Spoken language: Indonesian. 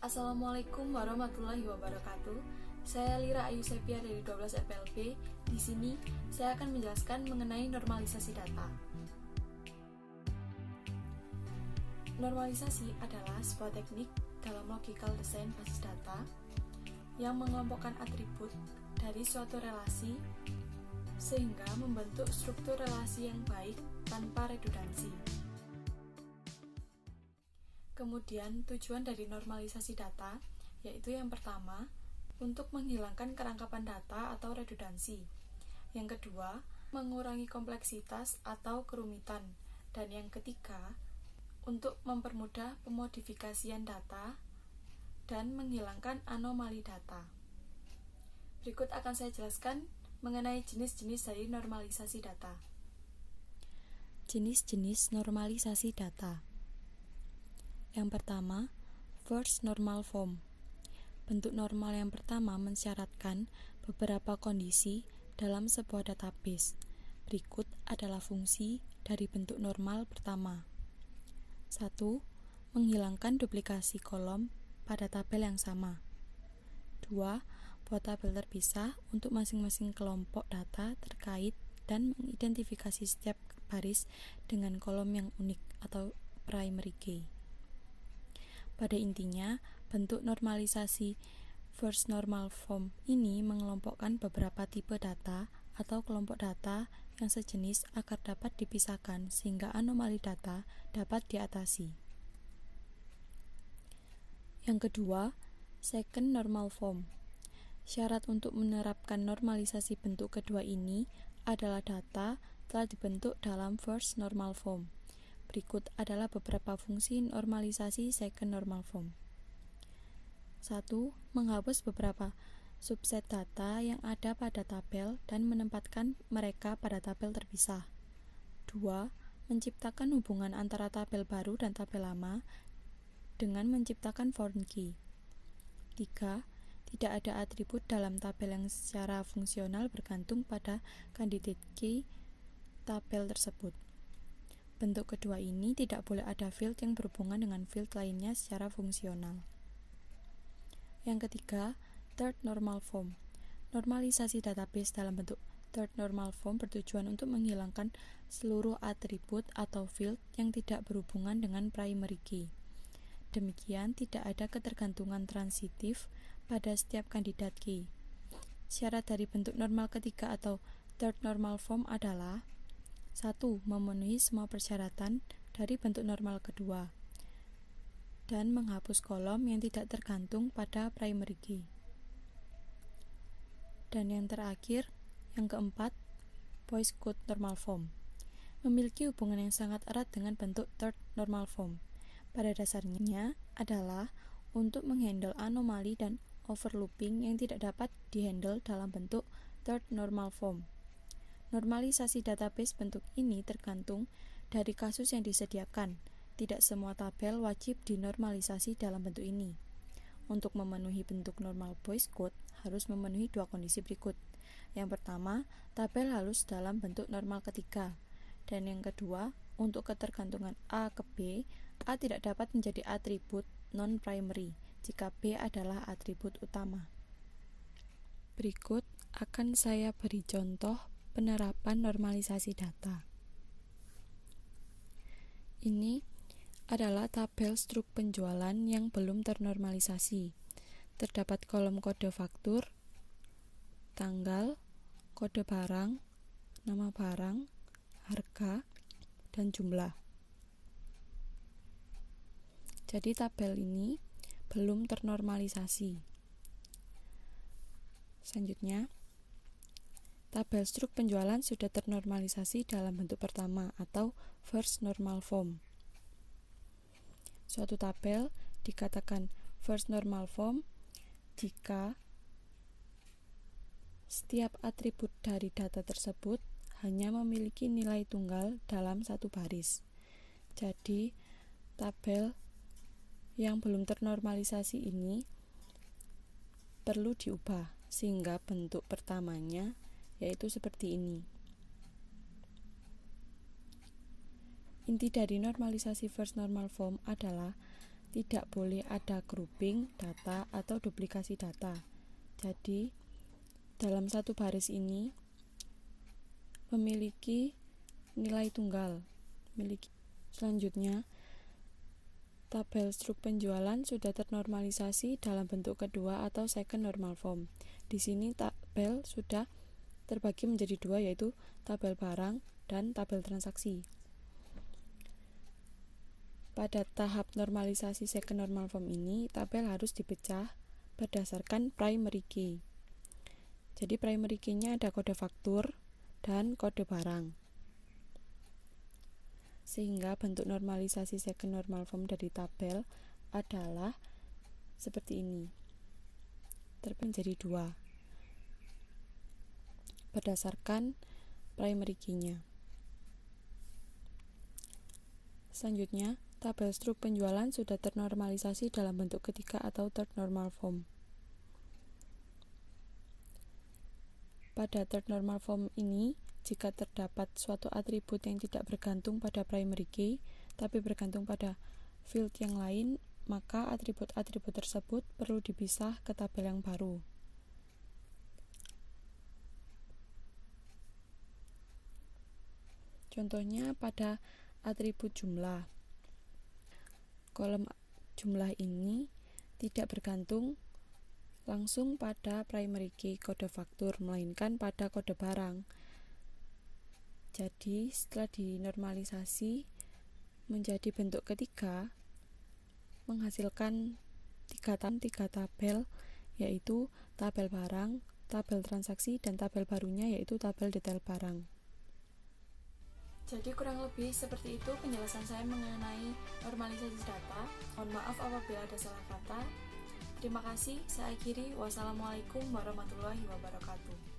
Assalamualaikum warahmatullahi wabarakatuh. Saya Lira Ayu Sepia dari 12 FPLB. Di sini saya akan menjelaskan mengenai normalisasi data. Normalisasi adalah sebuah teknik dalam logical design basis data yang mengelompokkan atribut dari suatu relasi sehingga membentuk struktur relasi yang baik tanpa redundansi. Kemudian tujuan dari normalisasi data yaitu yang pertama, untuk menghilangkan kerangkapan data atau redundansi. Yang kedua, mengurangi kompleksitas atau kerumitan. Dan yang ketiga, untuk mempermudah pemodifikasian data dan menghilangkan anomali data. Berikut akan saya jelaskan mengenai jenis-jenis dari normalisasi data. Jenis-jenis normalisasi data. Yang pertama, first normal form. Bentuk normal yang pertama mensyaratkan beberapa kondisi dalam sebuah database. Berikut adalah fungsi dari bentuk normal pertama. 1. Menghilangkan duplikasi kolom pada tabel yang sama. 2. Buat tabel terpisah untuk masing-masing kelompok data terkait dan mengidentifikasi setiap baris dengan kolom yang unik atau primary key. Pada intinya, bentuk normalisasi first normal form ini mengelompokkan beberapa tipe data atau kelompok data yang sejenis agar dapat dipisahkan sehingga anomali data dapat diatasi. Yang kedua, second normal form. Syarat untuk menerapkan normalisasi bentuk kedua ini adalah data telah dibentuk dalam first normal form. Berikut adalah beberapa fungsi normalisasi second normal form. 1. Menghapus beberapa subset data yang ada pada tabel dan menempatkan mereka pada tabel terpisah. 2. Menciptakan hubungan antara tabel baru dan tabel lama dengan menciptakan foreign key. 3. Tidak ada atribut dalam tabel yang secara fungsional bergantung pada candidate key tabel tersebut. Bentuk kedua ini tidak boleh ada field yang berhubungan dengan field lainnya secara fungsional. Yang ketiga, third normal form. Normalisasi database dalam bentuk third normal form bertujuan untuk menghilangkan seluruh atribut atau field yang tidak berhubungan dengan primary key. Demikian, tidak ada ketergantungan transitif pada setiap kandidat key. Syarat dari bentuk normal ketiga atau third normal form adalah 1. Memenuhi semua persyaratan dari bentuk normal kedua dan menghapus kolom yang tidak tergantung pada primary key. Dan yang terakhir, yang keempat, voice code normal form. Memiliki hubungan yang sangat erat dengan bentuk third normal form. Pada dasarnya adalah untuk menghandle anomali dan overlooping yang tidak dapat dihandle dalam bentuk third normal form. Normalisasi database bentuk ini tergantung dari kasus yang disediakan. Tidak semua tabel wajib dinormalisasi dalam bentuk ini. Untuk memenuhi bentuk normal voice code harus memenuhi dua kondisi berikut. Yang pertama, tabel harus dalam bentuk normal ketiga. Dan yang kedua, untuk ketergantungan A ke B, A tidak dapat menjadi atribut non-primary jika B adalah atribut utama. Berikut akan saya beri contoh penerapan normalisasi data. Ini adalah tabel struk penjualan yang belum ternormalisasi. Terdapat kolom kode faktur, tanggal, kode barang, nama barang, harga, dan jumlah. Jadi tabel ini belum ternormalisasi. Selanjutnya, tabel struk penjualan sudah ternormalisasi dalam bentuk pertama atau first normal form. Suatu tabel dikatakan first normal form jika setiap atribut dari data tersebut hanya memiliki nilai tunggal dalam satu baris. Jadi, tabel yang belum ternormalisasi ini perlu diubah sehingga bentuk pertamanya yaitu seperti ini. Inti dari normalisasi first normal form adalah tidak boleh ada grouping data atau duplikasi data. Jadi, dalam satu baris ini memiliki nilai tunggal. Selanjutnya, tabel struk penjualan sudah ternormalisasi dalam bentuk kedua atau second normal form. Di sini tabel sudah terbagi menjadi dua, yaitu tabel barang dan tabel transaksi. Pada tahap normalisasi second normal form ini, tabel harus dipecah berdasarkan primary key. Jadi primary key-nya ada kode faktur dan kode barang. Sehingga bentuk normalisasi second normal form dari tabel adalah seperti ini. Terbagi menjadi dua berdasarkan primary key-nya. Selanjutnya, tabel struk penjualan sudah ternormalisasi dalam bentuk ketiga atau third normal form. Pada third normal form ini, jika terdapat suatu atribut yang tidak bergantung pada primary key, tapi bergantung pada field yang lain, maka atribut-atribut tersebut perlu dipisah ke tabel yang baru. Contohnya pada atribut jumlah. Kolom jumlah ini tidak bergantung langsung pada primary key kode faktur, melainkan pada kode barang. Jadi, setelah dinormalisasi menjadi bentuk ketiga, menghasilkan tiga tabel, yaitu tabel barang, tabel transaksi, dan tabel barunya yaitu tabel detail barang. Jadi kurang lebih seperti itu penjelasan saya mengenai normalisasi data. Mohon maaf apabila ada salah kata. Terima kasih, saya akhiri. Wassalamualaikum warahmatullahi wabarakatuh.